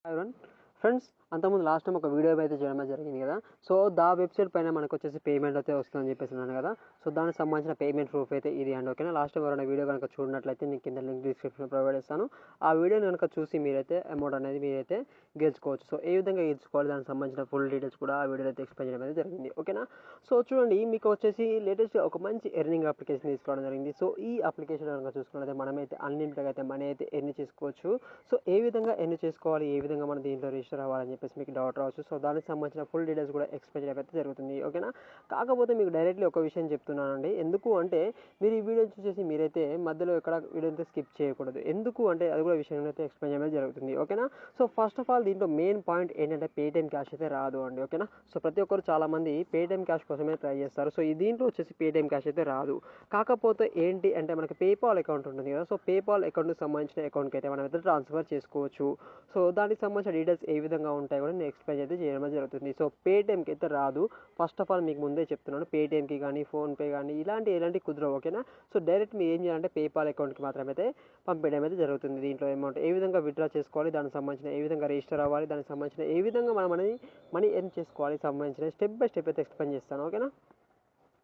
ఎవరన్ friends అంతకుముందు last time ఒక video అయితే చేయడం జరిగింది కదా. సో దా వెబ్సైట్ పైన మనకు వచ్చేసి పేమెంట్ అయితే వస్తుందని చెప్పేసినాను కదా. సో దానికి సంబంధించిన పేమెంట్ ప్రూఫ్ అయితే ఇది అండ్ ఓకేనా. లాస్ట్ టైం ఎవరైనా వీడియో కనుక చూడనట్లయితే నేను కింద లింక్ డిస్క్రిప్షన్ ప్రొవైడ్ చేస్తాను. ఆ వీడియోని కనుక చూసి మీరైతే అమౌంట్ అనేది మీరైతే గెలుచుకోవచ్చు. సో ఏ విధంగా గెలుచుకోవాలి దానికి సంబంధించిన ఫుల్ డీటెయిల్స్ కూడా ఆ వీడియో అయితే ఎక్స్ప్లెయిన్ చేయడం అయితే జరిగింది ఓకేనా. సో చూడండి, మీకు వచ్చేసి లేటెస్ట్ ఒక మంచి ఎర్నింగ్ అప్లికేషన్ తీసుకోవడం జరిగింది. సో ఈ అప్లికేషన్ కనుక చూసుకున్నట్లయితే మనమైతే అన్లిమిటెడ్ అయితే మనీ అయితే ఎర్న్ చేసుకోవచ్చు. సో ఏ విధంగా ఎర్న్ చేసుకోవాలి, ఏ విధంగా మనం దీంట్లో రిజిస్టర్ అవ్వాలని చెప్పేసి మీకు డౌట్ రావచ్చు. సో దానికి సంబంధించిన ఫుల్ డీటెయిల్స్ కూడా ఎక్స్ప్లెయిన్ చేయడం అయితే జరుగుతుంది ఓకేనా. కాకపోతే మీకు డైరెక్ట్లీ ఒక విషయం చెప్తున్నానండి. ఎందుకు అంటే మీరు ఈ వీడియో చూసేసి మీరైతే మధ్యలో ఎక్కడ వీడియో అయితే స్కిప్ చేయకూడదు. ఎందుకు అంటే అది కూడా విషయం అయితే ఎక్స్ప్లెయిన్ చేయడం జరుగుతుంది ఓకేనా. సో ఫస్ట్ ఆఫ్ ఆల్ దీంట్లో మెయిన్ పాయింట్ ఏంటంటే పేటిఎం క్యాష్ అయితే రాదు అండి ఓకేనా. సో ప్రతి ఒక్కరు చాలా మంది పేటిఎం క్యాష్ కోసమే ట్రై చేస్తారు. సో ఈ దీంట్లో వచ్చేసి పేటిఎం క్యాష్ అయితే రాదు. కాకపోతే ఏంటి అంటే మనకి పేపాల్ అకౌంట్ ఉంటుంది కదా. సో పేపాల్ అకౌంట్కి సంబంధించిన అకౌంట్కి అయితే మనం అయితే ట్రాన్స్ఫర్ చేసుకోవచ్చు. సో దానికి సంబంధించిన డీటెయిల్స్ ఏ విధంగా ఉంటాయి కూడా నేను ఎక్స్ప్లెయిన్ అయితే చేయడం జరుగుతుంది. సో పేటిఎంకి అయితే రాదు. ఫస్ట్ ఆఫ్ ఆల్ మీకు ముందే చెప్తున్నాను, పేటిఎంకి కానీ ఫోన్పే కానీ ఇలాంటి కుదరవు ఓకేనా. సో డైరెక్ట్ మీరు ఏం చేయాలంటే పేపాల్ అకౌంట్కి మాత్రమైతే పంపించడం అయితే జరుగుతుంది. దీంట్లో అమౌంట్ ఏ విధంగా విత్డ్రా చేసుకోవాలి, దానికి సంబంధించిన ఏ విధంగా రిజిస్టర్ అవ్వాలి, దానికి సంబంధించిన ఏ విధంగా మనం మనీ ఎర్న్ చేసుకోవాలి సంబంధించిన స్టెప్ బై స్టెప్ అయితే ఎక్స్ప్లెయిన్ చేస్తాను ఓకేనా.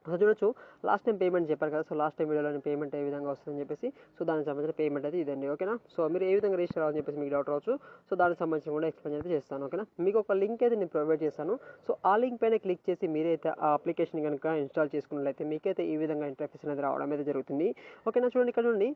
సో చూడొచ్చు, లాస్ట్ టైం పేమెంట్ చెప్పారు కదా. సో లాస్ట్ టైం వీడియోలో పేమెంట్ ఏ విధంగా వస్తుందని చెప్పేసి సో దానికి సంబంధించిన పేమెంట్ అయితే ఇదండి ఓకేనా. సో మీరు ఏ విధంగా రిజిస్టర్ అవ్వాలని చెప్పేసి మీకు డౌట్ రావచ్చు. సో దానికి సంబంధించి కూడా ఎక్స్ప్లెయిన్ అయితే చేస్తాను ఓకేనా. మీకు ఒక లింక్ అయితే నేను ప్రొవైడ్ చేస్తాను. సో ఆ లింక్ పైన క్లిక్ చేసి మీరైతే ఆ అప్లికేషన్ కనుక ఇన్స్టాల్ చేసుకున్నట్లయితే మీకైతే ఈ విధంగా ఇంటర్ఫేస్ అనేది రావడం అయితే జరుగుతుంది ఓకేనా. చూడండి, ఇక్కడ నుండి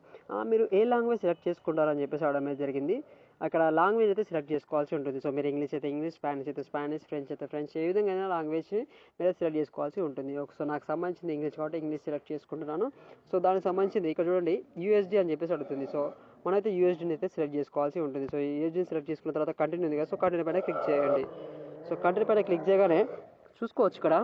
మీరు ఏ లాంగ్వేజ్ సెలెక్ట్ చేసుకుంటారని చెప్పేసి రావడం అయితే జరిగింది. అక్కడ లాంగ్వేజ్ అయితే సెలెక్ట్ చేసుకోవాల్సి ఉంటుంది. సో మీరు ఇంగ్లీష్ అయితే ఇంగ్లీష్, స్పానిష్ అయితే స్పానిష్, ఫ్రెంచ్ అయితే ఫ్రెంచ్, ఏ విధంగా లాంగ్వేజ్ మీరు సెలెక్ట్ చేసుకోవాల్సి ఉంటుంది. సో నాకు సంబంధించింది ఇంగ్లీష్ కాబట్టి ఇంగ్లీష్ సెలెక్ట్ చేసుకుంటున్నాను. సో దానికి సంబంధించింది ఇక్కడ చూడండి యూఎస్డీ అని చెప్పేసి అడుగుతుంది. సో మనమైతే యూఎస్డీని అయితే సెలెక్ట్ చేసుకోవాల్సి ఉంటుంది. సో యూఎస్డీని సెలెక్ట్ చేసుకున్న తర్వాత కంటిన్యూ ఉంది కదా. సో కంటిన్యూ పైన క్లిక్ చేయండి. సో కంటిన్యూ పైన క్లిక్ చేయగానే చూసుకోవచ్చు, ఇక్కడ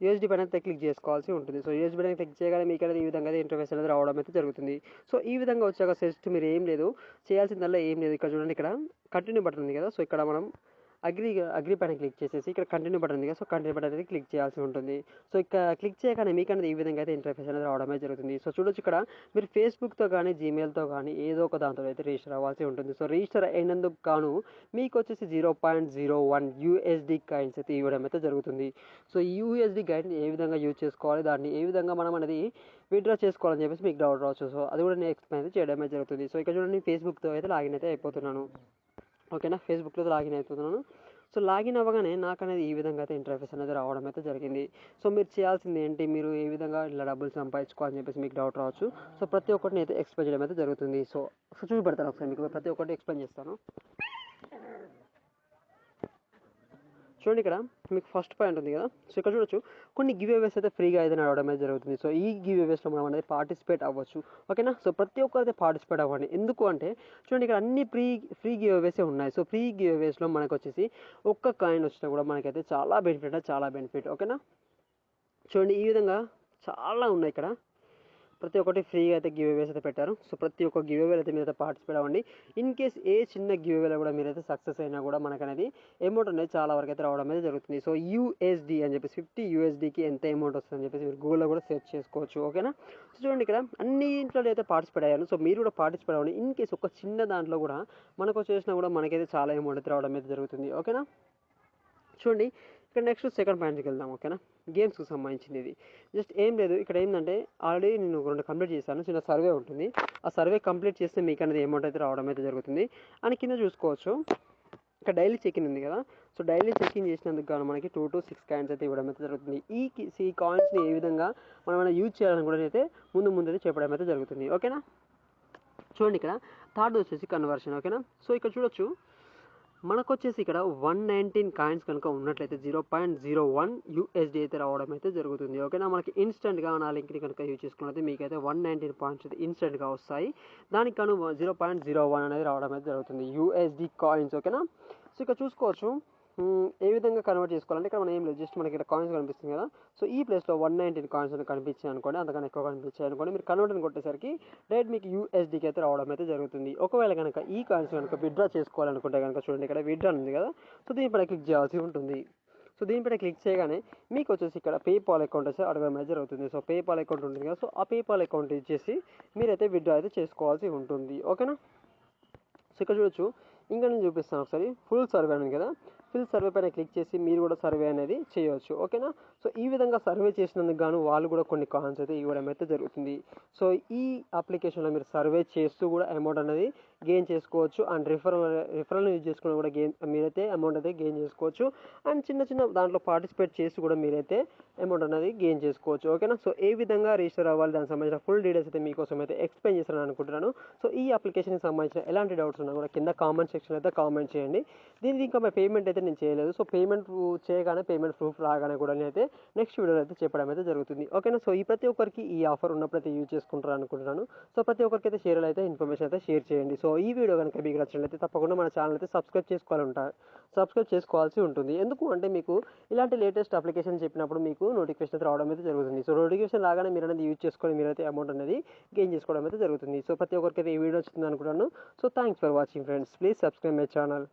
యూఎస్డీ పైన అయితే క్లిక్ చేసుకోవాల్సి ఉంటుంది. సో యూఎస్డీ పైన క్లిక్ చేయగానే మీకు అనేది ఈ విధంగా ఇంటర్ఫేస్ అనేది రావడం అయితే జరుగుతుంది. సో ఈ విధంగా వచ్చాక జస్ట్ మీరు ఏం లేదు చేయాల్సిందల్లా ఏం లేదు. ఇక్కడ చూడండి, ఇక్కడ కంటిన్యూ బటన్ ఉంది కదా. సో ఇక్కడ మనం అగ్రి పైన క్లిక్ చేసేసి ఇక్కడ కంటిన్యూ బటన్ ఉంది కదా. సో కంటిన్యూ బటన్ అనేది క్లిక్ చేయాల్సి ఉంటుంది. సో ఇక్కడ క్లిక్ చేయగానే మీకు అనేది ఈ విధంగా అయితే ఇంటర్ఫేస్ అనేది రావడమే జరుగుతుంది. సో చూడొచ్చు, ఇక్కడ మీరు ఫేస్బుక్తో కానీ జీమెయిల్తో కానీ ఏదో ఒక దాంతో అయితే రిజిస్టర్ అవ్వాల్సి ఉంటుంది. సో రిజిస్టర్ అయినందుకు గాను మీకు వచ్చేసి 0.01 యూఎస్డీ కాయిన్స్ అయితే ఇవ్వడం అయితే జరుగుతుంది. సో ఈ యూఎస్డీ కాయిన్ ఏ విధంగా యూజ్ చేసుకోవాలి, దాన్ని ఏ విధంగా మనం అనేది విత్డ్రా చేసుకోవాలని చెప్పేసి మీకు డౌట్ రావచ్చు. సో అది కూడా నేను ఎక్స్ప్లెయిన్ అయితే చేయడమే జరుగుతుంది. సో ఇక్కడ చూడండి, ఫేస్బుక్తో అయితే లాగిన్ అయితే అయిపోతున్నాను ఓకేనా. ఫేస్బుక్లో లాగిన్ అవుతున్నాను. సో లాగిన్ అవ్వగానే నాకు అనేది ఈ విధంగా అయితే ఇంటర్ఫేస్ అనేది రావడం అయితే జరిగింది. సో మీరు చేయాల్సింది ఏంటి, మీరు ఏ విధంగా ఇలా డబ్బులు సంపాదించుకోవాలని చెప్పేసి మీకు డౌట్ రావచ్చు. సో ప్రతి ఒక్కటిని అయితే ఎక్స్ప్లెయిన్ చేయడం అయితే జరుగుతుంది. సో చూపెడతాను ఒకసారి మీకు ప్రతి ఒక్కటి ఎక్స్ప్లెయిన్ చేస్తాను. చూడండి, ఇక్కడ మీకు ఫస్ట్ పాయింట్ ఉంది కదా. సో ఇక్కడ చూడొచ్చు, కొన్ని గివ్ అవేస్ అయితే ఫ్రీగా అయితే నడవడం అయితే జరుగుతుంది. సో ఈ గివ్ అవేస్లో మనం అనేది పార్టిసిపేట్ అవ్వచ్చు ఓకేనా. సో ప్రతి ఒక్కరైతే పార్టిసిపేట్ అవ్వండి. ఎందుకు అంటే చూడండి, ఇక్కడ అన్ని ఫ్రీ గివ్ అవేసే ఉన్నాయి. సో ఫ్రీ గివ్ అవేస్లో మనకు వచ్చేసి ఒక్క కాయిన్ వచ్చినా కూడా మనకైతే చాలా బెనిఫిట్ ఓకేనా. చూడండి, ఈ విధంగా చాలా ఉన్నాయి ఇక్కడ. ప్రతి ఒక్కటి ఫ్రీగా అయితే గివ్ అవేస్ అయితే పెట్టారు. సో ప్రతి ఒక్క గివ్ అవేలు అయితే మీరైతే పార్టిసిపేట్ అవ్వండి. ఇన్ కేస్ ఏ చిన్న గివ్ అవేలో కూడా మీరైతే సక్సెస్ అయినా కూడా మనకు అనేది అమౌంట్ అనేది చాలా వరకు అయితే రావడం అయితే జరుగుతుంది. సో యూఎస్డీ అని చెప్పేసి 50 యూఎస్డీకి ఎంత అమౌంట్ వస్తుందని చెప్పేసి మీరు గూగుల్లో కూడా సెర్చ్ చేసుకోవచ్చు ఓకేనా. సో చూడండి, ఇక్కడ అన్నింటిలో అయితే పార్టిసిపేట్ అయ్యాను. సో మీరు కూడా పార్టిసిపేట్ అవ్వండి. ఇన్ కేస్ ఒక చిన్న దాంట్లో కూడా మనకు వచ్చేసినా కూడా మనకైతే చాలా అమౌంట్ అయితే రావడం అయితే జరుగుతుంది ఓకేనా. చూడండి, ఇక్కడ నెక్స్ట్ సెకండ్ పాయింట్కి వెళ్దాం ఓకేనా. గేమ్స్కి సంబంధించింది ఇది జస్ట్ ఏం లేదు. ఇక్కడ ఏంటంటే ఆల్రెడీ నేను 2 కంప్లీట్ చేశాను. చిన్న సర్వే ఉంటుంది. ఆ సర్వే కంప్లీట్ చేస్తే మీకు అనేది అమౌంట్ అయితే రావడం అయితే జరుగుతుంది. అని కింద చూసుకోవచ్చు, ఇక్కడ డైలీ చెక్-ఇన్ ఉంది కదా. సో డైలీ చెక్-ఇన్ చేసినందుకు గాను మనకి 2 to 6 కాయిన్స్ అయితే ఇవ్వడం అయితే జరుగుతుంది. ఈ కాయిన్స్ని ఏ విధంగా మనం యూజ్ చేయాలని కూడా అయితే ముందు అయితే చెప్పడం అయితే జరుగుతుంది ఓకేనా. చూడండి, ఇక్కడ థర్డ్ వచ్చేసి కన్వర్షన్ ఓకేనా. సో ఇక్కడ చూడొచ్చు, మనకు వచ్చేసి ఇక్కడ 119 కాయిన్స్ కనుక ఉన్నట్లయితే 0.01 యూఎస్డీ అయితే రావడం అయితే జరుగుతుంది ఓకేనా. మనకి ఇన్స్టెంట్గా నా లింక్ని కనుక యూజ్ చేసుకున్నట్లయితే మీకైతే 119 పాయింట్స్ అయితే ఇన్స్టెంట్గా వస్తాయి. దానికి కాను 0.01 అనేది రావడం అయితే జరుగుతుంది యూఎస్డీ కాయిన్స్ ఓకేనా. సో ఇక్కడ చూసుకోవచ్చు ఏ విధంగా కన్వర్ట్ చేసుకోవాలంటే ఇక్కడ మనం ఏం లేదు, జస్ట్ మనకి ఇక్కడ కాయిన్స్ కనిపిస్తుంది కదా. సో ఈ ప్లేస్లో 119 కాయిన్స్ కనిపించాయి అనుకోండి, అంతకన్నా ఎక్కువ కనిపించాయి అనుకోండి, మీరు కన్వర్ట్ అని కొట్టేసరికి డైరెక్ట్ మీకు యూఎస్డీకి అయితే రావడం అయితే జరుగుతుంది. ఒకవేళ కనుక ఈ కాయిన్స్ కనుక విత్డ్రా చేసుకోవాలనుకుంటే కనుక చూడండి, ఇక్కడ విత్డ్రా ఉంది కదా. సో దీనిపైన క్లిక్ చేయాల్సి ఉంటుంది. సో దీనిపైన క్లిక్ చేయగానే మీకు వచ్చేసి ఇక్కడ పేపాల్ అకౌంట్ వచ్చి అడగడం అయితే జరుగుతుంది. సో పేపాల్ అకౌంట్ ఉంటుంది కదా, సో ఆ పేపాల్ అకౌంట్ ఇచ్చేసి మీరైతే విత్డ్రా అయితే చేసుకోవాల్సి ఉంటుంది. ఓకేనా. సో ఇక్కడ చూడొచ్చు, ఇంకా నేను చూపిస్తాను ఒకసారి. ఫుల్ సర్వే అని కదా, ఫుల్ సర్వే పైన క్లిక్ చేసి మీరు కూడా సర్వే అనేది చేయవచ్చు. ఓకేనా. సో ఈ విధంగా సర్వే చేసినందుకు గాను వాళ్ళు కూడా కొన్ని కాయిన్స్ అయితే ఇవ్వడం అయితే జరుగుతుంది. సో ఈ అప్లికేషన్లో మీరు సర్వే చేస్తూ కూడా అమౌంట్ అనేది గెయిన్ చేసుకోవచ్చు. అండ్ రిఫరల్ యూజ్ చేసుకుని కూడా మీరైతే అమౌంట్ అయితే గెయిన్ చేసుకోవచ్చు. అండ్ చిన్న దాంట్లో పార్టిసిపేట్ చేసి కూడా మీరైతే అమౌంట్ అనేది గెయిన్ చేసుకోవచ్చు. ఓకేనా. సో ఏ విధంగా రిజిస్టర్ అవ్వాలి, దానికి సంబంధించిన ఫుల్ డీటెయిల్స్ అయితే మీకోసం అయితే ఎక్స్ప్లెయిన్ చేస్తాను అనుకుంటున్నాను. సో ఈ అప్లికేషన్కి సంబంధించిన ఎలాంటి డౌట్స్ ఉన్నా కూడా కింద కామెంట్ సెక్షన్ అయితే కామెంట్ చేయండి. దీనికి ఇంకా పేమెంట్ అయితే నేను చేయలేదు. సో పేమెంట్ చేయగానే, పేమెంట్ ప్రూఫ్ రాగానే కూడా నేనైతే నెక్స్ట్ వీడియోలో అయితే చెప్పడం అయితే జరుగుతుంది. ఓకేనా. సో ఈ ప్రతి ఒక్కరికి ఈ ఆఫర్ ఉన్నప్పుడైతే యూజ్ చేసుకుంటారు అనుకుంటున్నాను. సో ప్రతి ఒక్కరికి అయితే షేర్ అయితే ఇన్ఫర్మేషన్ అయితే షేర్ చేయండి. సో ఈ వీడియో కనుక మీకు నచ్చినట్లయితే తప్పకుండా మన ఛానల్ అయితే సబ్స్క్రైబ్ చేసుకోవాల్సి ఉంటుంది. ఎందుకు అంటే మీకు ఇలాంటి లేటెస్ట్ అప్లికేషన్ చెప్పినప్పుడు మీకు నోటిఫికేషన్ అయితే రావడం అయితే జరుగుతుంది. సో నోటిఫికేషన్ రాగానే మీరు అనేది యూజ్ చేసుకొని మీరైతే అమౌంట్ అనేది గెయిన్ చేసుకోవడం అయితే జరుగుతుంది. సో ప్రతి ఒక్కరికి అయితే ఈ వీడియో వచ్చింది అనుకుంటున్నాను. So thanks for watching friends. Please subscribe my channel.